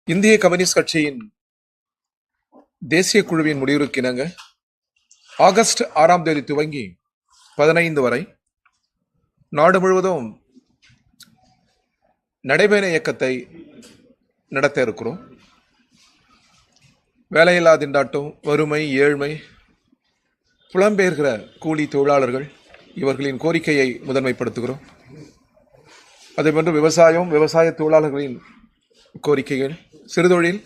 இந்திய கம்யூனிஸ்ட் கட்சியின் தேசிய குழுவின் முடிவிற்கிணங்க ஆகஸ்ட் 6ஆம் தேதி துவங்கி 15 வரை நாடு முழுவதும் நடைபயண இயக்கத்தை நடத்த இருக்கிறோம். வேலையில்லா திண்டாட்டம், வறுமை, ஏழ்மை, புலம்பெயர்கிற கூலி தொழிலாளர்கள் இவர்களின் கோரிக்கையை முதன்மைப்படுத்துகிறோம். அதேபோன்று விவசாய தொழிலாளர்களின் கோரிக்கைகள், சிறுதொழில்,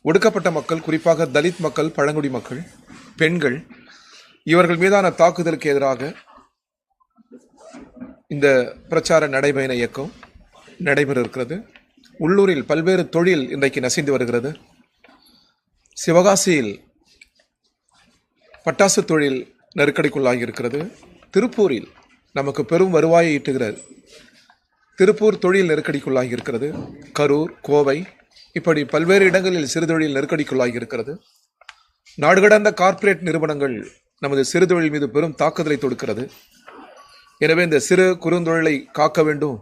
ஒடுக்கப்பட்ட மக்கள், குறிப்பாக தலித் மக்கள், பழங்குடி மக்கள், பெண்கள் இவர்கள் மீதான தாக்குதலுக்கு எதிராக இந்த பிரச்சார நடைபயண இயக்கம் நடைபெற இருக்கிறது. உள்ளூரில் பல்வேறு தொழில் இன்றைக்கு நசிந்து வருகிறது. சிவகாசியில் பட்டாசு தொழில் நெருக்கடிக்குள்ளாகி இருக்கிறது. திருப்பூரில் நமக்கு பெரும் வருவாயை ஈட்டுகிறது. திருப்பூர் தொழில் நெருக்கடிக்குள்ளாகி இருக்கிறது. கரூர், கோவை, இப்படி பல்வேறு இடங்களில் சிறுதொழில் நெருக்கடிக்குள்ளாகி இருக்கிறது. நாடு கடந்த கார்ப்பரேட் நிறுவனங்கள் நமது சிறுதொழில் மீது பெரும் தாக்குதலை தொடுக்கிறது. எனவே இந்த சிறு குறுந்தொழிலை காக்க வேண்டும்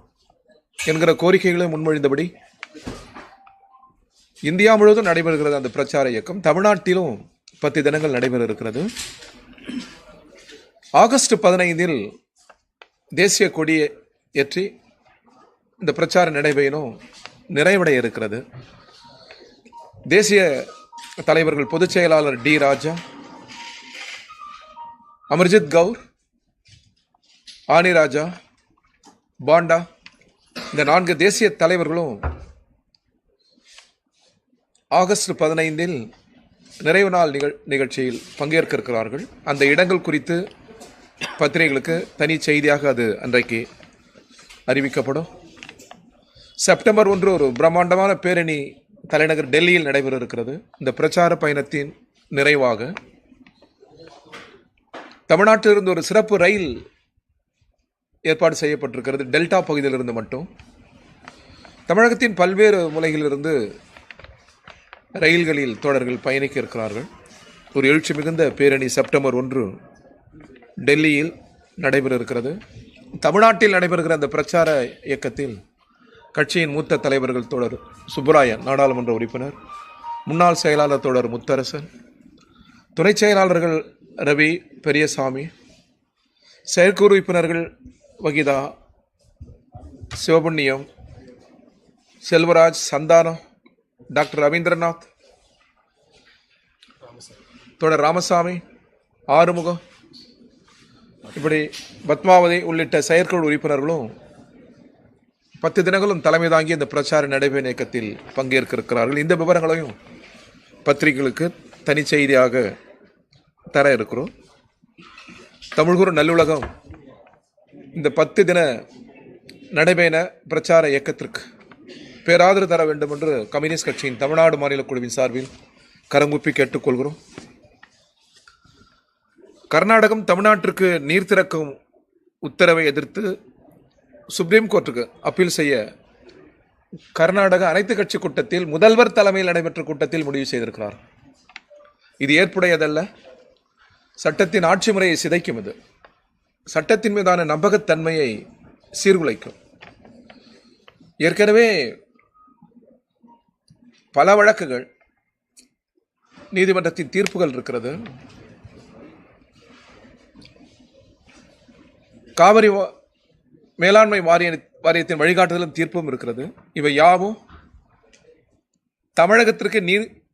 என்கிற கோரிக்கைகளை முன்மொழிந்தபடி இந்தியா முழுவதும் நடைபெறுகிறது அந்த பிரச்சார இயக்கம். தமிழ்நாட்டிலும் 10 தினங்கள் நடைபெற இருக்கிறது. ஆகஸ்ட் 15 தேசிய கொடியை ஏற்றி இந்த பிரச்சார நடைபயணம் நிறைவடைய இருக்கிறது. தேசிய தலைவர்கள் பொதுச் செயலாளர் டி ராஜா, அமர்ஜித் கவுர், ஆனி ராஜா, பாண்டா, இந்த 4 தேசிய தலைவர்களும் ஆகஸ்ட் 15 நிறைவு நாள் நிகழ்ச்சியில் பங்கேற்க இருக்கிறார்கள். அந்த இடங்கள் குறித்து பத்திரிகைகளுக்கு தனி செய்தியாக அது அன்றைக்கு அறிவிக்கப்படும். செப்டம்பர் 1 ஒரு பிரம்மாண்டமான பேரணி தலைநகர் டெல்லியில் நடைபெற இருக்கிறது. இந்த பிரச்சார பயணத்தின் நிறைவாக தமிழ்நாட்டிலிருந்து ஒரு சிறப்பு ரயில் ஏற்பாடு செய்யப்பட்டிருக்கிறது. டெல்டா பகுதியிலிருந்து மட்டும் தமிழகத்தின் பல்வேறு மூலைகளிலிருந்து ரயில்களில் தோழர்கள் பயணிக்க இருக்கிறார்கள். ஒரு எழுச்சி மிகுந்த பேரணி செப்டம்பர் 1 டெல்லியில் நடைபெற இருக்கிறது. தமிழ்நாட்டில் நடைபெறுகிற அந்த பிரச்சார இயக்கத்தில் கட்சியின் மூத்த தலைவர்கள் தோழர் சுப்பராயன், நாடாளுமன்ற உறுப்பினர், முன்னாள் செயலாளர் தோழர் முத்தரசன், துணை செயலாளர்கள் ரவி, பெரியசாமி, செயற்குழு உறுப்பினர்கள் வகிதா, சிவபுண்ணியம், செல்வராஜ், சந்தானம், டாக்டர் ரவீந்திரநாத், தோழர் ராமசாமி, ஆறுமுகம், இப்படி பத்மாவதி உள்ளிட்ட செயற்குழு உறுப்பினர்களும் 10 தினங்களும் தலைமை தாங்கி இந்த பிரச்சார நடைபெறும் இயக்கத்தில் பங்கேற்க இருக்கிறார்கள். இந்த விவரங்களையும் பத்திரிகைகளுக்கு தனி செய்தியாக தர இருக்கிறோம். தமிழ்குரு நல்லுலகம் இந்த 10 தின நடைபெற பிரச்சார இயக்கத்திற்கு பேராதரவு தர வேண்டும் என்று கம்யூனிஸ்ட் கட்சியின் தமிழ்நாடு மாநில குழுவின் சார்பில் கரங்குப்பி கேட்டுக்கொள்கிறோம். கர்நாடகம் தமிழ்நாட்டிற்கு நீர் திறக்கும் உத்தரவை எதிர்த்து சுப்ரீம் கோர்ட்டுக்கு அப்பீல் செய்ய கர்நாடக அனைத்து கட்சி கூட்டத்தில் முதல்வர் தலைமையில் நடைபெற்ற கூட்டத்தில் முடிவு செய்திருக்கிறார். இது ஏற்புடையதல்ல. சட்டத்தின் ஆட்சி முறையை சிதைக்கும். இது சட்டத்தின் மீதான நம்பகத்தன்மையை சீர்குலைக்கும். ஏற்கனவே பல வழக்குகள், நீதிமன்றத்தின் தீர்ப்புகள் இருக்கிறது. காவிரி மேலாண்மை வாரியத்தின் வழிகாட்டுதலும் தீர்ப்பும் இருக்கிறது. இவை யாவும் தமிழகத்திற்கு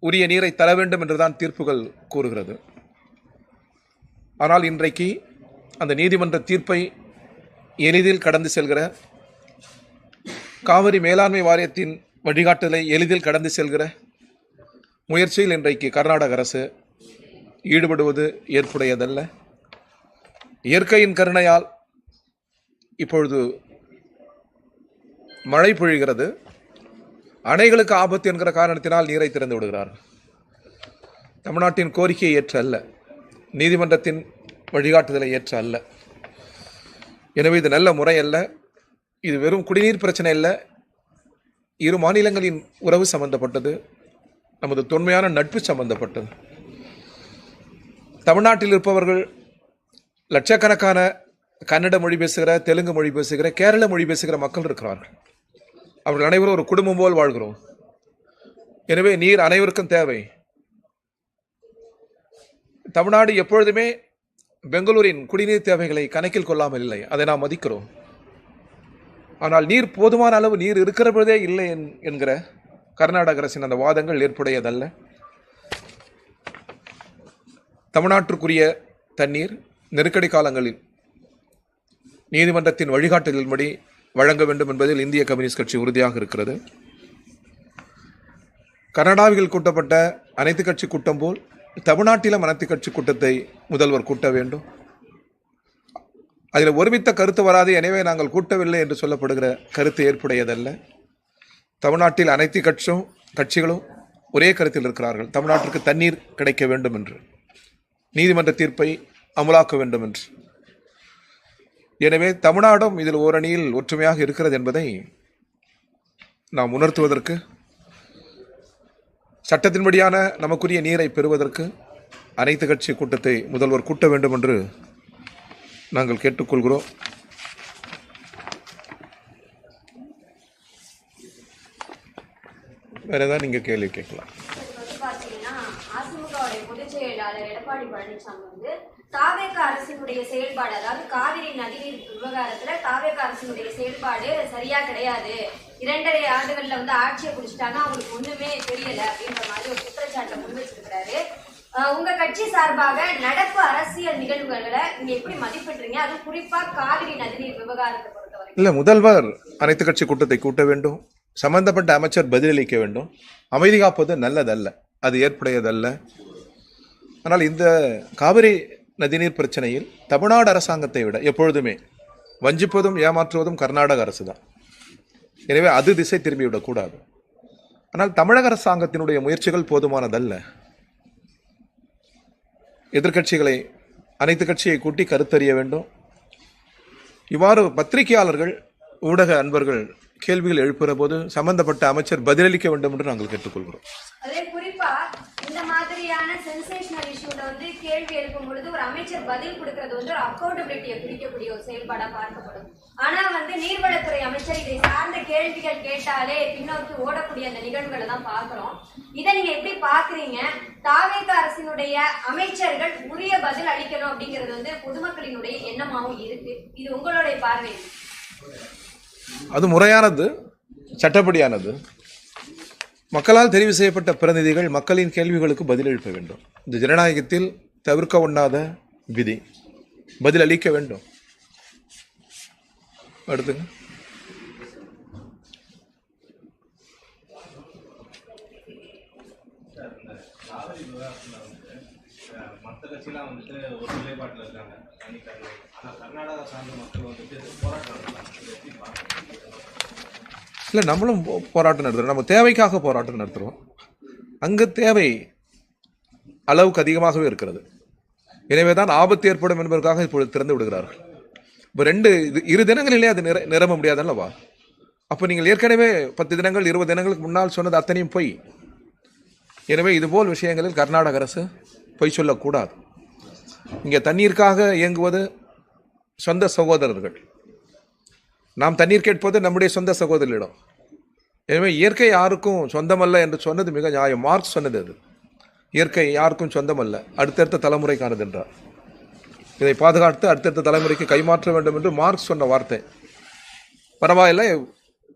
உரிய நீரை தர வேண்டும் என்றுதான் தீர்ப்புகள் கூறுகிறது. ஆனால் இன்றைக்கு அந்த நீதிமன்ற தீர்ப்பை எளிதில் கடந்து செல்கிற, காவிரி மேலாண்மை வாரியத்தின் வழிகாட்டுதலை எளிதில் கடந்து செல்கிற முயற்சியில் இன்றைக்கு கர்நாடக அரசு ஈடுபடுவது ஏற்புடையதல்ல. இயற்கையின் கருணையால் இப்பொழுது மழை பொழிகிறது. அணைகளுக்கு ஆபத்து என்கிற காரணத்தினால் நீரை திறந்து விடுகிறார். தமிழ்நாட்டின் கோரிக்கையை ஏற்ற அல்ல, நீதிமன்றத்தின் வழிகாட்டுதலை ஏற்ற அல்ல. எனவே இது நல்ல முறை அல்ல. இது வெறும் குடிநீர் பிரச்சனை அல்ல. இரு மாநிலங்களின் உறவு சம்பந்தப்பட்டது, நமது தொன்மையான நட்பு சம்பந்தப்பட்டது. தமிழ்நாட்டில் இருப்பவர்கள் லட்சக்கணக்கான கன்னட மொழி பேசுகிற, தெலுங்கு மொழி பேசுகிற, கேரள மொழி பேசுகிற மக்கள் இருக்கிறார்கள். அவர்கள் அனைவரும் ஒரு குடும்பம் போல் வாழ்கிறோம். எனவே நீர் அனைவருக்கும் தேவை. தமிழ்நாடு எப்பொழுதுமே பெங்களூரின் குடிநீர் தேவைகளை கணக்கில் கொள்ளாமல் இல்லை, அதை நாம் மதிக்கிறோம். ஆனால் நீர் போதுமான அளவு நீர் இருக்கிற பொழுதே இல்லை என்கிற கர்நாடக அரசின் அந்த வாதங்கள் ஏற்புடையதல்ல. தமிழ்நாட்டிற்குரிய தண்ணீர் நெருக்கடி காலங்களில் நீதிமன்றத்தின் வழிகாட்டுதலின்படி வழங்க வேண்டும் என்பதில் இந்திய கம்யூனிஸ்ட் கட்சி உறுதியாக இருக்கிறது. கர்நாடகாவில் கூட்டப்பட்ட அனைத்து கட்சி கூட்டம் போல் தமிழ்நாட்டிலும் அனைத்து கட்சி கூட்டத்தை முதல்வர் கூட்ட வேண்டும். அதில் ஒருமித்த கருத்து வராது, எனவே நாங்கள் கூட்டவில்லை என்று சொல்லப்படுகிற கருத்து ஏற்புடையதல்ல. தமிழ்நாட்டில் அனைத்து கட்சிகளும் ஒரே கருத்தில் இருக்கிறார்கள். தமிழ்நாட்டிற்கு தண்ணீர் கிடைக்க வேண்டும் என்று, நீதிமன்ற தீர்ப்பை அமலாக்க வேண்டும் என்று. எனவே தமிழ்நாடும் இதில் ஓரணியில் ஒற்றுமையாக இருக்கிறது என்பதை நாம் உணர்த்துவதற்கு, சட்டத்தின்படியான நமக்குரிய நீரை பெறுவதற்கு அனைத்து கட்சி கூட்டத்தை முதல்வர் கூட்ட வேண்டும் என்று நாங்கள் கேட்டுக்கொள்கிறோம். வேற ஏதாவது நீங்க கேள்வி கேட்கலாம். பொதுச் செயலாளர் எடப்பாடி பழனிசாமி வந்து தாவேக அரசினுடைய செயல்பாடு, அதாவது காவிரி நதிநீர் விவகாரத்துல தாவேக அரசினுடைய செயல்பாடு சரியா கிடையாது, 2.5 ஆண்டுகள்ல வந்து ஆட்சியை பிடிச்சிட்டாங்க, அவங்களுக்கு ஒண்ணுமே தெரியல அப்படின்ற மாதிரி ஒரு குற்றச்சாட்டை முன் வச்சிருக்கிறாரு. உங்க கட்சி சார்பாக நடப்பு அரசியல் நிகழ்வுகளை நீங்க எப்படி மதிப்பிடுறீங்க? அது குறிப்பா காவிரி நதிநீர் விவகாரத்தை பொறுத்தவரை. இல்ல, முதல்வர் அனைத்து கட்சி கூட்டத்தை கூட்ட வேண்டும், சம்பந்தப்பட்ட அமைச்சர் பதிலளிக்க வேண்டும். அமைதி காப்பது நல்லதல்ல, அது ஏற்புடையதல்ல. ஆனால் இந்த காவிரி நதிநீர் பிரச்சனையில் தமிழ்நாடு அரசாங்கத்தை விட எப்பொழுதுமே வஞ்சிப்பதும் ஏமாற்றுவதும் கர்நாடக அரசு தான். எனவே அது திசை திரும்பிவிடக்கூடாது. ஆனால் தமிழக அரசாங்கத்தினுடைய முயற்சிகள் போதுமானதல்ல. எதிர்கட்சிகளை அனைத்து கட்சியை கூட்டி கருத்தறிய வேண்டும். இவ்வாறு பத்திரிகையாளர்கள், ஊடக அன்பர்கள் கேள்விகள் எழுப்புகிற போது சம்பந்தப்பட்ட அமைச்சர் பதிலளிக்க வேண்டும் என்று நாங்கள் கேட்டுக்கொள்கிறோம். அதே குறிப்பா இந்த மாதிரியான சென்சேஷனல் இஷ்யூல வந்து கேள்வி எழுப்பும் பொழுது ஒரு அமைச்சர் பதில் கொடுக்கிறது வந்து ஒரு அக்கௌண்டபிலிட்டியை பிடிக்கக்கூடிய ஒரு செயல்பாடா பார்க்கப்படும். ஆனா வந்து நீர்வளத்துறை அமைச்சர் இதை சார்ந்த கேள்விகள் கேட்டாலே பின்னோக்கி ஓடக்கூடிய அந்த நிகழ்வுகளை தான் பார்க்கிறோம். இதை நீங்க எப்படி பாக்குறீங்க? தாவேக அரசினுடைய அமைச்சர்கள் உரிய பதில் அளிக்கணும் அப்படிங்கிறது வந்து பொதுமக்களினுடைய எண்ணமாகவும் இருக்கு. இது உங்களுடைய பார்வை? அது முறையானது, சட்டப்படியானது. மக்களால் தெரிவு செய்யப்பட்ட பிரதிநிதிகள் மக்களின் கேள்விகளுக்கு பதிலளிக்க வேண்டும். இந்த ஜனநாயகத்தில் தவிர்க்க ஒண்ணாத விதி. பதில் அளிக்க வேண்டும். அடுத்துங்க. மற்ற கட்சியெல்லாம் வந்துட்டு ஒரு நிலைப்பாட்டில் இருக்காங்க, ஆனால் கர்நாடகா சார்ந்த மக்கள் வந்துட்டு போராட்டம் இல்லை, நம்மளும் போராட்டம் நடத்துகிறோம். நம்ம தேவைக்காக போராட்டம் நடத்துகிறோம். அங்கு தேவை அளவுக்கு அதிகமாகவே இருக்கிறது. எனவே தான் ஆபத்து ஏற்படும் என்பதற்காக இப்பொழுது திறந்து விடுகிறார்கள். இப்போ 2 தினங்களிலே அது நிரம்ப முடியாதல்லவா? அப்போ நீங்கள் ஏற்கனவே 10 தினங்கள் 20 தினங்களுக்கு முன்னால் சொன்னது அத்தனையும் பொய். எனவே இதுபோல் விஷயங்களில் கர்நாடக அரசு பொய் சொல்லக்கூடாது. இங்கே தண்ணீருக்காக இயங்குவது சொந்த சகோதரர்கள். நாம் தண்ணீர் கேட்பது நம்முடைய சொந்த சகோதரிடம். எனவே இயற்கை யாருக்கும் சொந்தமல்ல என்று சொன்னது மிக நியாயம். மார்க்ஸ் சொன்னது அது. இயற்கை யாருக்கும் சொந்தமல்ல, அடுத்தடுத்த தலைமுறைக்கானது என்றார். இதை பாதுகாத்து அடுத்தடுத்த தலைமுறைக்கு கைமாற்ற வேண்டும் என்று மார்க்ஸ் சொன்ன வார்த்தை. பரவாயில்லை,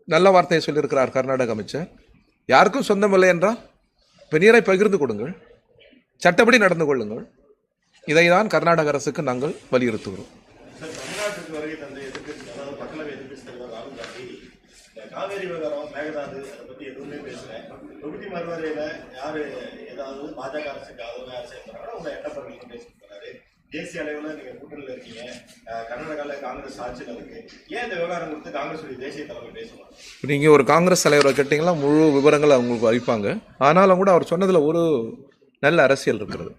நல்ல வார்த்தையை சொல்லியிருக்கிறார் கர்நாடக அமைச்சர். யாருக்கும் சொந்தமில்லை என்றால் இப்போ நீரை பகிர்ந்து கொடுங்கள், சட்டப்படி நடந்து கொள்ளுங்கள். இதை தான் கர்நாடக அரசுக்கு நாங்கள் வலியுறுத்துகிறோம். காவேரி விவகாரம், மேகதாது, அதை பற்றி எதுவுமே பேசுகிறேன். தொகுதி மறுவரையில் யார் ஏதாவது பாஜக அரசுக்கு ஆதரவாக செயல்படுறாங்கன்னா உங்களை எட்டப்பர்கள் பேசிட்டு தேசிய அளவில் நீங்கள் கூட்டணியில் இருக்கீங்க, கர்நாடகாவில் காங்கிரஸ் ஆட்சியில் இருக்கு. ஏன் இந்த விவகாரம் கொடுத்து காங்கிரஸுடைய தேசிய தலைமை பேசுவாங்க? நீங்கள் ஒரு காங்கிரஸ் தலைவரை கேட்டிங்களா முழு விவரங்கள் அவங்களுக்கு அளிப்பாங்க. ஆனாலும் கூட அவர் சொன்னதில் ஒரு நல்ல அரசியல் இருக்கிறது.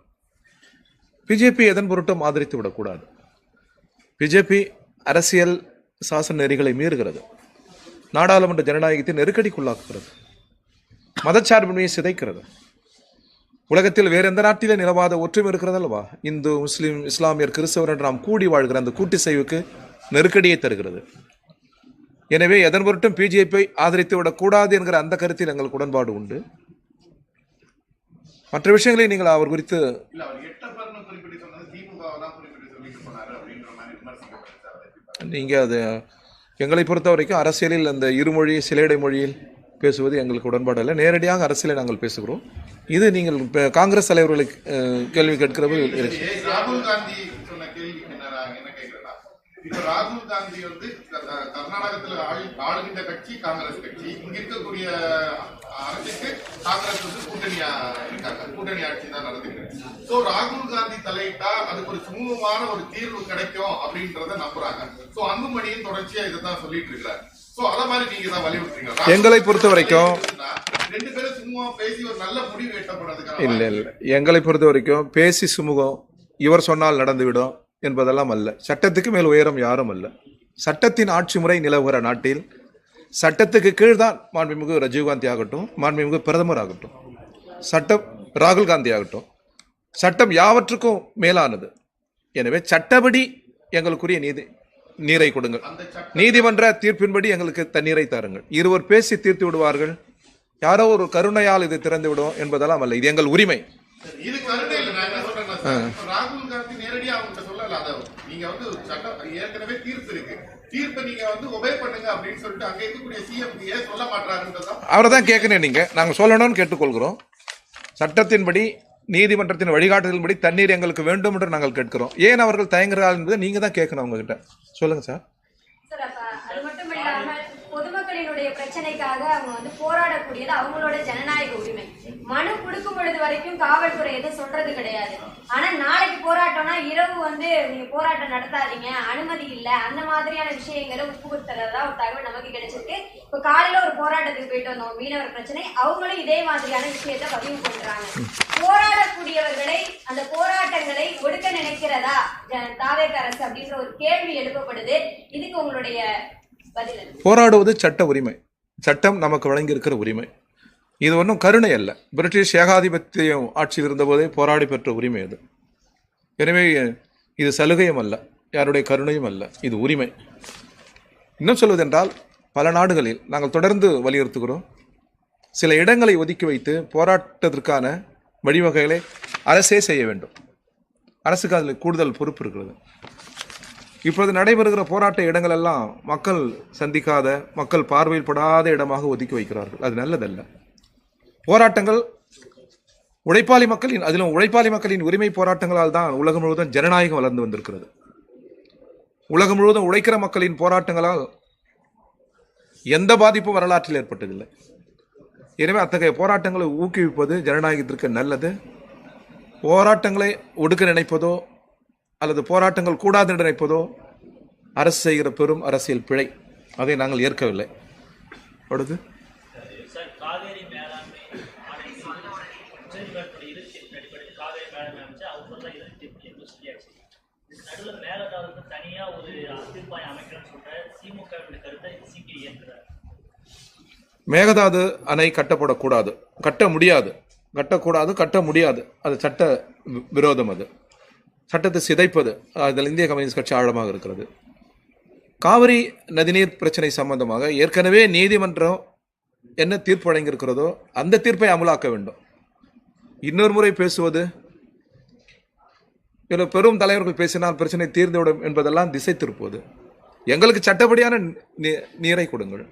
பிஜேபி எதன் பொருட்டும் ஆதரித்து விடக்கூடாது. பிஜேபி அரசியல் சாசன நெறிகளை மீறுகிறது, நாடாளுமன்ற ஜனநாயகத்தை நெருக்கடிக்குள்ளாக்குகிறது, மதச்சார்பின்மையை சிதைக்கிறது. உலகத்தில் வேற எந்த நாட்டிலே நிலவாத ஒற்றுமை இருக்கிறது அல்லவா? இந்து, முஸ்லீம், இஸ்லாமியர், கிறிஸ்தவர் என்று நாம் கூடி வாழ்கிற அந்த கூட்டு செய்வுக்கு நெருக்கடியை தருகிறது. எனவே எதன் பொருட்டும் பிஜேபியை ஆதரித்து விடக்கூடாது என்கிற அந்த கருத்தில் எங்களுக்கு உடன்பாடு உண்டு. மற்ற விஷயங்களை நீங்கள் அவர் குறித்து இல்ல அவர் எட்டப்பர்னு குறிப்பிட்டு சொன்னது திமுகவை தான் குறிப்பிட்டு சொல்லிட்டு போனாரு அப்படின்ற மாதிரி விமர்சிக்கப்பட்டார். நீங்கள் அது எங்களை பொறுத்த வரைக்கும் அரசியலில் அந்த இருமொழி சிலேடை மொழியில் பேசுவது எங்களுக்கு உடன்பாடு இல்லை. நேரடியாக அரசியலை நாங்கள் பேசுகிறோம். இது நீங்கள் காங்கிரஸ் தலைவர்களை கேள்வி கேட்கிறது. ராகுல் காந்தி சொன்ன கேள்விக்கு என்ன கேட்கிறேன்னா, இப்ப ராகுல் காந்தி வந்து கர்நாடகத்தில் ஆளுகின்ற கட்சி காங்கிரஸ் கட்சி, இங்க இருக்கக்கூடிய அரசுக்கு காங்கிரஸ் வந்து கூட்டணியா இருக்காங்க, கூட்டணி ஆட்சி தான் நடந்துருக்கு. சோ ராகுல் காந்தி தலையிட்டா அதுக்கு ஒரு சுமூகமான ஒரு தீர்வு கிடைக்கும் அப்படின்றத நம்புறாங்க. சோ அன்புமணியும் தொடர்ச்சியா இதைதான் சொல்லிட்டு இருக்காரு. சோ அத மாதிரி நீங்க தான் வலியுறுத்துறீங்க. எங்களை பொறுத்த வரைக்கும் ரெண்டு பேரும் சுமூகமா பேசி ஒரு நல்ல முடிவு எட்டப்படுறதுக்கான இல்லை எங்களை பொறுத்த வரைக்கும் பேசி சுமூகம் இவர் சொன்னால் நடந்துவிடும் என்பதெல்லாம் அல்ல. சட்டத்துக்கு மேல் உயரம் யாரும் அல்ல. சட்டத்தின் ஆட்சி முறை நிலவுகிற நாட்டில் சட்டத்துக்கு கீழ்தான் மாண்புமிகு ராஜீவ்காந்தி ஆகட்டும், மாண்புமிகு பிரதமர் ஆகட்டும், சட்டம் ராகுல் காந்தி ஆகட்டும், சட்டம் யாவற்றுக்கும் மேலானது. எனவே சட்டப்படி எங்களுக்குரிய நீரை கொடுங்கள். நீதிமன்ற தீர்ப்பின்படி எங்களுக்கு தண்ணீரை தாருங்கள். இருவர் பேசி தீர்த்து விடுவார்கள், யாரோ ஒரு கருணையால் இது திறந்து விடும் என்பதெல்லாம் அல்ல. இது எங்கள் உரிமை. இது கருணை இல்லை. நான் என்ன சொல்றேன்னா, ராகுல் காந்தி நேரடியா அவங்க சொல்லல. அதை நீங்க வந்து சட்டம் ஏற்கனவே தீர்ப்பு இருக்கு, தீர்ப்பை நீங்க வந்து ஒபே பண்ணுங்க அப்படின்னு சொல்லிட்டு அங்க இருக்கக்கூடிய சிஎம் ஏன் சொல்ல மாட்டாருன்றதான் அவரை தான் கேட்கணும். நீங்க நாங்கள் சொல்லணும்னு கேட்டுக்கொள்கிறோம். சட்டத்தின்படி நீதிமன்றத்தின் வழிகாட்டுதலின்படி தண்ணீர் எங்களுக்கு வேண்டும் என்று நாங்கள் கேட்கிறோம். ஏன் அவர்கள் தயங்குகிறார்கள் என்பதை நீங்க தான் கேட்கணும் அவங்க கிட்ட. சொல்லுங்க சார். சார், அப்ப அது மட்டும் இல்லாம பொதுமக்களினுடைய பிரச்சனைக்காக அவங்க வந்து போராடக்கூடியது அவங்களோட ஜனநாயக உரிமை. மனு கொடுக்கும் பொழுது வரைக்கும் காவல்துறை எதுவும் சொல்றது கிடையாது. ஆனா நாளைக்கு போராட்டம்னா இரவு வந்து நீங்க போராட்டம் நடத்தாதீங்க, அனுமதி இல்ல, அந்த மாதிரியான விஷயங்களை உப்பு கொடுத்துறதா ஒரு தகவல் நமக்கு கிடைச்சிருக்கு. இப்ப காலையில ஒரு போராட்டத்துக்கு போயிட்டு வந்தோம், மீனவர் பிரச்சனை, அவங்களும் இதே மாதிரியான விஷயத்த பதிவு பண்றாங்க. போராடக்கூடியவர்களை அந்த போராட்டங்களை ஒடுக்க நினைக்கிறதா தாவேக அரசு அப்படின்ற ஒரு கேள்வி எழுப்பப்படுது. இதுக்கு உங்களுடைய பதில்? போராடுவது சட்ட உரிமை, சட்டம் நமக்கு வழங்கியிருக்கிற உரிமை. இது ஒன்றும் கருணை அல்ல. பிரிட்டிஷ் ஏகாதிபத்தியம் ஆட்சியில் இருந்தபோதே போராடி பெற்ற உரிமை அது. எனவே இது சலுகையும் அல்ல, யாருடைய கருணையும் அல்ல, இது உரிமை. இன்னும் சொல்வதென்றால் பல நாடுகளில் நாங்கள் தொடர்ந்து வலியுறுத்துகிறோம், சில இடங்களை ஒதுக்கி வைத்து போராட்டத்திற்கான வழிவகைகளை அரசே செய்ய வேண்டும். அரசுக்கு அதில் கூடுதல் பொறுப்பு இருக்கிறது. இப்பொழுது நடைபெறுகிற போராட்ட இடங்கள் எல்லாம் மக்கள் சந்திக்காத, மக்கள் பார்வையில் படாத இடமாக ஒதுக்கி வைக்கிறார்கள். அது நல்லதல்ல. போராட்டங்கள் உழைப்பாளி மக்களின், அதிலும் உழைப்பாளி மக்களின் உரிமை போராட்டங்களால் தான் உலகம் முழுவதும் ஜனநாயகம் வளர்ந்து வந்திருக்கிறது. உலகம் முழுவதும் உழைக்கிற மக்களின் போராட்டங்களால் எந்த பாதிப்பும் வரலாற்றில் ஏற்பட்டதில்லை. எனவே அத்தகைய போராட்டங்களை ஊக்குவிப்பது ஜனநாயகத்திற்கு நல்லது. போராட்டங்களை ஒடுக்க நினைப்பதோ அல்லது போராட்டங்கள் கூடாது என்று நினைப்பதோ அரசு செய்கிற பெரும் அரசியல் பிழை. அதை நாங்கள் ஏற்கவில்லை. அடுத்து காவேரி மேலாண்மை உச்சநீதிமன்றத்துடைய இறுதி அடிப்படையில் காவேரி மேலாண்மை அமைச்சு அவங்க தான் இறுதி என்று சொல்லியாச்சு. இதுக்கு நடுவில் மேலதாவுக்கு தனியா ஒரு தீர்ப்பாயம் அமைக்கணும்னு சொல்ற திமுகவுடைய கருத்தை சிக்கி ஏற்கிறார். மேகதாது அணை கட்டப்படக்கூடாது, கட்ட முடியாது, கட்டக்கூடாது, கட்ட முடியாது. அது சட்ட விரோதம். அது சட்டத்தை சிதைப்பது. அதில் இந்திய கம்யூனிஸ்ட் கட்சி ஆழமாக இருக்கிறது. காவிரி நதிநீர் பிரச்சனை சம்பந்தமாக ஏற்கனவே நீதிமன்றம் என்ன தீர்ப்பு வழங்கியிருக்கிறதோ அந்த தீர்ப்பை அமலாக்க வேண்டும். இன்னொரு முறை பேசுவது, இதில் பெரும் தலைவர்கள் பேசினால் பிரச்சனை தீர்ந்துவிடும் என்பதெல்லாம் திசை திருப்புவது. எங்களுக்கு சட்டப்படியான நீரை கொடுங்கள்.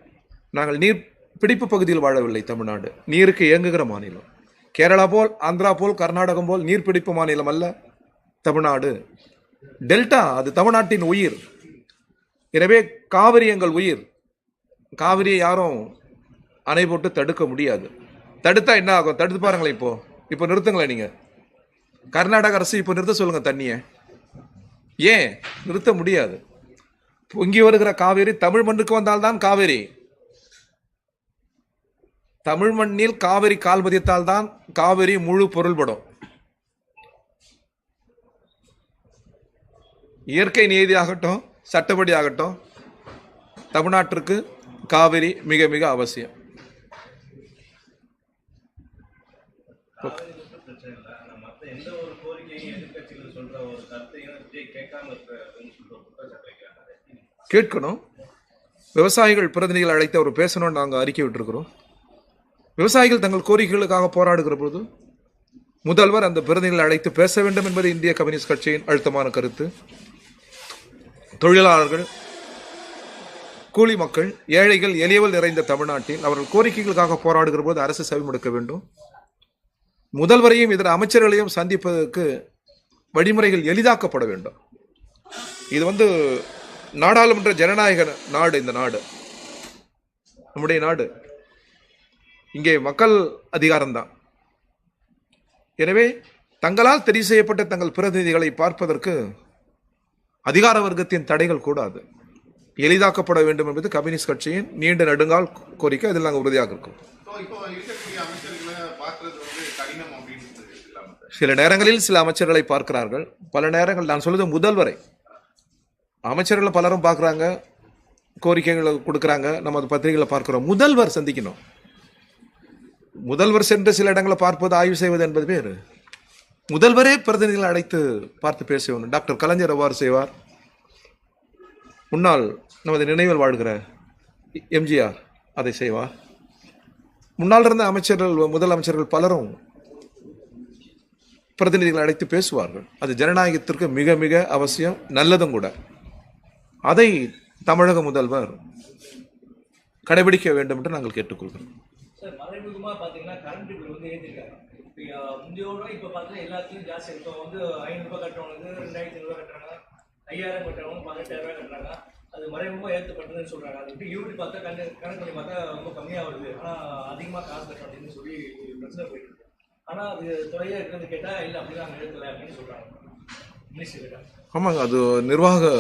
நாங்கள் நீர் பிடிப்பு பகுதியில் வாழவில்லை. தமிழ்நாடு நீருக்கு இயங்குகிற மாநிலம். கேரளா போல், ஆந்திரா போல், கர்நாடகம் போல் நீர்பிடிப்பு மாநிலம் அல்ல தமிழ்நாடு. டெல்டா அது தமிழ்நாட்டின் உயிர். எனவே காவிரி எங்கள் உயிர். காவிரியை யாரும் அணை போட்டு தடுக்க முடியாது. தடுத்தா என்ன ஆகும்? தடுத்து பாருங்களேன். இப்போ நிறுத்துங்களேன். நீங்க கர்நாடக அரசு இப்போ நிறுத்த சொல்லுங்க தண்ணியை. ஏன் நிறுத்த முடியாது? பொங்கி வருகிற காவிரி தமிழ் மண்ணுக்கு வந்தால்தான் காவிரி. தமிழ் மண்ணில் காவிரி கால் பதித்தால் தான் காவிரி முழு பொருள்படும். இயற்கை நீதியாகட்டும், சட்டப்படி ஆகட்டும், தமிழ்நாட்டிற்கு காவிரி மிக மிக அவசியம். பிரச்சனை இல்லை. ஆனால் மற்ற எந்த ஒரு கோரிக்கையும் எதிர்கட்சிகள் சொல்ற ஒரு கருத்தையும் விஜய் கேட்காம இருக்கிறதுன்னு சொல்ற குற்றச்சாட்டு வைக்கிறாங்க. கேட்கணும். விவசாயிகள் பிரதிநிதிகள் அழைத்து அவர் பேசணும்னு நாங்கள் அறிக்கை விட்டுருக்கிறோம். விவசாயிகள் தங்கள் கோரிக்கைகளுக்காக போராடுகிற போது முதல்வர் அந்த பிரதிநிதிகளை அழைத்து பேச வேண்டும் என்பது இந்திய கம்யூனிஸ்ட் கட்சியின் அழுத்தமான கருத்து. தொழிலாளர்கள், கூலி மக்கள், ஏழைகள், எளியவர்கள் நிறைந்த தமிழ்நாட்டில் அவர்கள் கோரிக்கைகளுக்காக போராடுகிற போது அரசு செவிமடுக்க வேண்டும். முதல்வரையும் இதர அமைச்சர்களையும் சந்திப்பதற்கு வழிமுறைகள் எளிதாக்கப்பட வேண்டும். இது நாடாளுமன்ற ஜனநாயக நாடு. இந்த நாடு நம்முடைய நாடு. இங்கே மக்கள் அதிகாரம்தான். எனவே தங்களால் தெரிவு செய்யப்பட்ட தங்கள் பிரதிநிதிகளை பார்ப்பதற்கு அதிகார வர்க்கத்தின் தடைகள் கூடாது, எளிதாக்கப்பட வேண்டும் என்பது கம்யூனிஸ்ட் கட்சியின் நீண்ட நெடுங்கால் கோரிக்கை. அதில் நாங்கள் உறுதியாக இருக்கோம். சில நேரங்களில் சில அமைச்சர்களை பார்க்கிறார்கள், பல நேரங்கள் நான் சொல்வது முதல்வரை. அமைச்சர்களை பலரும் பார்க்குறாங்க, கோரிக்கைகளை கொடுக்குறாங்க, நம்ம அது பத்திரிகைகளை பார்க்கிறோம். முதல்வர் சந்திக்கணும். முதல்வர் சென்று சில இடங்களை பார்ப்பது, ஆய்வு செய்வது என்பது வேறு. முதல்வரே பிரதிநிதிகளை அழைத்து பார்த்து பேசணும். டாக்டர் கலைஞர் அவ்வாறு செய்வார். முன்னாள் நமது நினைவில் வாழ்கிற எம்ஜிஆர் அதை செய்வார். முன்னால் இருந்த அமைச்சர்கள், முதலமைச்சர்கள் பலரும் பிரதிநிதிகளை அழைத்து பேசுவார்கள். அது ஜனநாயகத்திற்கு மிக மிக அவசியம், நல்லதும் கூட. அதை தமிழக முதல்வர் கடைபிடிக்க வேண்டும் என்று நாங்கள் கேட்டுக்கொள்கிறோம். சார், மறைமுகமா பாத்தீங்கன்னா கரண்ட் பில் ஏற்றிருக்காங்க. முந்தையோட இப்ப பார்த்தீங்கன்னா எல்லாத்தையும் ஜாஸ்தி. இப்போ 500 கட்டுறவங்களுக்கு 2500 கட்டுறாங்க, 5000 கட்டுறவங்க 18,000 கட்டுறாங்க. அது மறைமுகமா ஏற்றப்பட்டதுன்னு சொல்றாங்க. அது எப்படி யூனிட் பார்த்தா கணக்கு பண்ணி பார்த்தா ரொம்ப கம்மியா வருது, ஆனா அதிகமா காசு கட்டணும் அப்படின்னு சொல்லி பிரச்சனை போயிட்டு இருக்கு. ஆனா அது துறையா இருக்கிறது கேட்டா இல்லை, அப்படிதான் நாங்கள் ஏற்றலை அப்படின்னு சொல்றாங்க மினிஸ்டர் கேட்டா. ஆமாங்க, அது நிர்வாக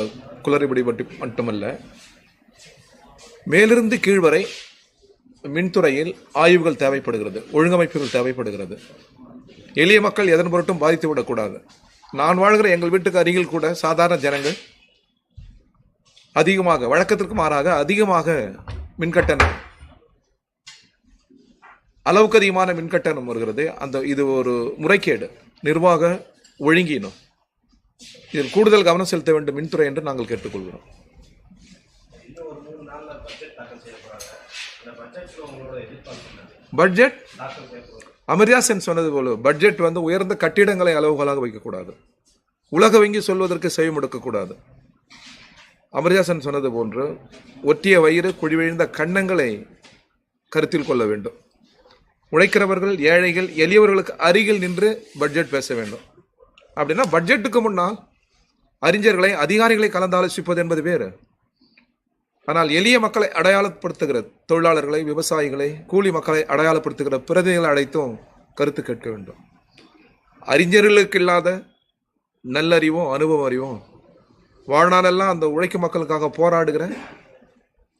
குளறுபடி மட்டுமல்ல, மேலிருந்து கீழ் வரை மின்துறையில் ஆய்வுகள் தேவைப்படுகிறது, ஒழுங்கமைப்புகள் தேவைப்படுகிறது. எளிய மக்கள் எதன் பொருட்டும் பாதித்து விடக்கூடாது. நான் வாழ்கிற எங்கள் வீட்டுக்கு அருகில் கூட சாதாரண ஜனங்கள் அதிகமாக, வழக்கத்திற்கு மாறாக அதிகமாக மின்கட்டணம், அளவுக்கு அதிகமான மின்கட்டணம் வருகிறது. இது ஒரு முறைகேடு, நிர்வாக ஒழுங்கினம். இதில் கூடுதல் கவனம் செலுத்த வேண்டும் மின்துறை என்று நாங்கள் கேட்டுக்கொள்கிறோம். இன்னும் ஒரு 3 நாள்ல பட்ஜெட் தாக்கல் செய்ய போறாங்க. அந்த பட்ஜெட்ல உங்களோட எதிர்பார்ப்பு பட்ஜெட் தாக்கல் செய்ய போறாங்க. அமர்யாசன் சொன்னது போல பட்ஜெட் உயர்ந்த கட்டிடங்களை அளவுகளாக வைக்கக்கூடாது, உலக வங்கி சொல்வதற்கு செவிமடுக்கக்கூடாது. அமர்யாசன் சொன்னது போன்று ஒற்றிய வயிறு, குழிவிழுந்த கன்னங்களை கருத்தில் கொள்ள வேண்டும். உழைக்கிறவர்கள், ஏழைகள், எளியவர்களுக்கு அருகில் நின்று பட்ஜெட் பேச வேண்டும். அப்படின்னா பட்ஜெட்டுக்கு முன்னால் அறிஞர்களை, அதிகாரிகளை கலந்து ஆலோசிப்பது என்பது வேறு. ஆனால் எளிய மக்களை அடையாளப்படுத்துகிற தொழிலாளர்களை, விவசாயிகளை, கூலி மக்களை அடையாளப்படுத்துகிற பிரதிநிதிகளை அழைத்தும் கருத்து கேட்க வேண்டும். அறிஞர்களுக்கு இல்லாத நல்லறிவும் அனுபவ அறிவும் வாழ்நாளெல்லாம் அந்த உழைக்கும் மக்களுக்காக போராடுகிற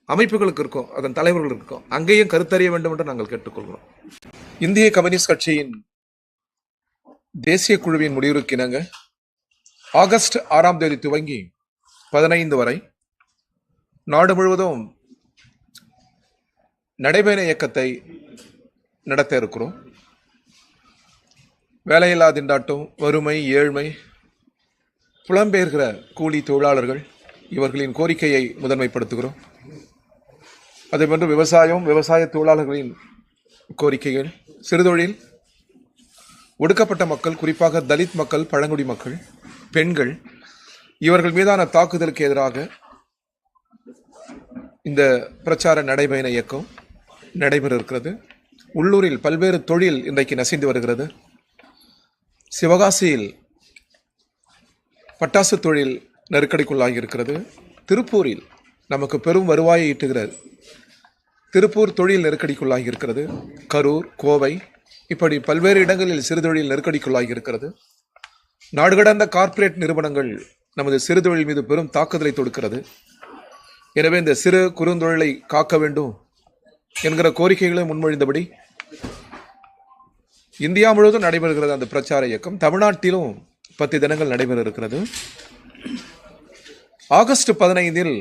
அமைப்புகளுக்கு இருக்கும், அதன் தலைவர்களுக்கு இருக்கும். அங்கேயும் கருத்தறிய வேண்டும் என்று நாங்கள் கேட்டுக்கொள்கிறோம். இந்திய கம்யூனிஸ்ட் கட்சியின் தேசிய குழுவின் முடிவிற்கு இணங்க ஆகஸ்ட் 6ஆம் தேதி துவங்கி 15 வரை நாடு முழுவதும் நடைபயண இயக்கத்தை நடத்த இருக்கிறோம். வேலையில்லா திண்டாட்டம், வறுமை, ஏழ்மை, புலம்பெயர்கிற கூலி தொழிலாளர்கள், இவர்களின் கோரிக்கையை முதன்மைப்படுத்துகிறோம். அதேபோன்று விவசாயம், விவசாய தொழிலாளர்களின் கோரிக்கைகள், சிறுதொழில், ஒடுக்கப்பட்ட மக்கள், குறிப்பாக தலித் மக்கள், பழங்குடி மக்கள், பெண்கள், இவர்கள் மீதான தாக்குதலுக்கு எதிராக இந்த பிரச்சார நடைபயண இயக்கம் நடைபெற இருக்கிறது. உள்ளூரில் பல்வேறு தொழில் இன்றைக்கு நசிந்து வருகிறது. சிவகாசியில் பட்டாசு தொழில் நெருக்கடிக்குள்ளாகி இருக்கிறது. திருப்பூரில் நமக்கு பெரும் வருவாயை ஈட்டுகிறது. திருப்பூர் தொழில் நெருக்கடிக்குள்ளாகி இருக்கிறது. கரூர், கோவை, இப்படி பல்வேறு இடங்களில் சிறுதொழில் நெருக்கடிக்குள்ளாகி இருக்கிறது. நாடு கடந்த கார்ப்பரேட் நிறுவனங்கள் நமது சிறுதொழில் மீது பெரும் தாக்குதலை தொடுக்கிறது. எனவே இந்த சிறு குறுந்தொழிலை காக்க வேண்டும் என்கிற கோரிக்கைகளை முன்மொழிந்தபடி இந்தியா முழுவதும் நடைபெறுகிறது அந்த பிரச்சார இயக்கம். தமிழ்நாட்டிலும் 10 தினங்கள் நடைபெற இருக்கிறது. ஆகஸ்ட் 15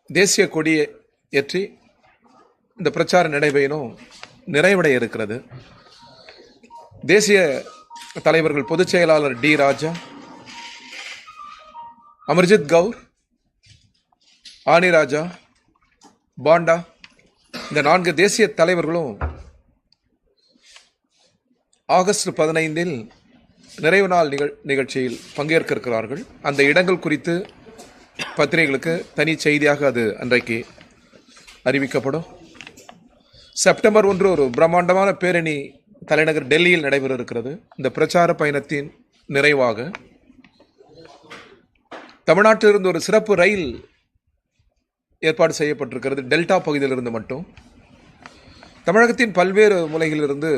தேசிய கொடியை ஏற்றி இந்த பிரச்சார நடைபயணம் நிறைவடைய இருக்கிறது. தேசிய தலைவர்கள், பொதுச் செயலாளர் டி ராஜா, அமர்ஜித் கவுர், ஆனி ராஜா, பாண்டா, இந்த 4 தேசிய தலைவர்களும் ஆகஸ்ட் 15 நிறைவு நாள் நிகழ்ச்சியில் பங்கேற்க இருக்கிறார்கள். அந்த இடங்கள் குறித்து பத்திரிகைகளுக்கு தனி செய்தியாக அது அன்றைக்கு அறிவிக்கப்படும். செப்டம்பர் 1 ஒரு பிரம்மாண்டமான பேரணி தலைநகர் டெல்லியில் நடைபெற இருக்கிறது. இந்த பிரச்சார பயணத்தின் நிறைவாக தமிழ்நாட்டிலிருந்து ஒரு சிறப்பு ரயில் ஏற்பாடு செய்யப்பட்டிருக்கிறது. டெல்டா பகுதியிலிருந்து மட்டும் தமிழகத்தின் பல்வேறு மூலைகளிலிருந்து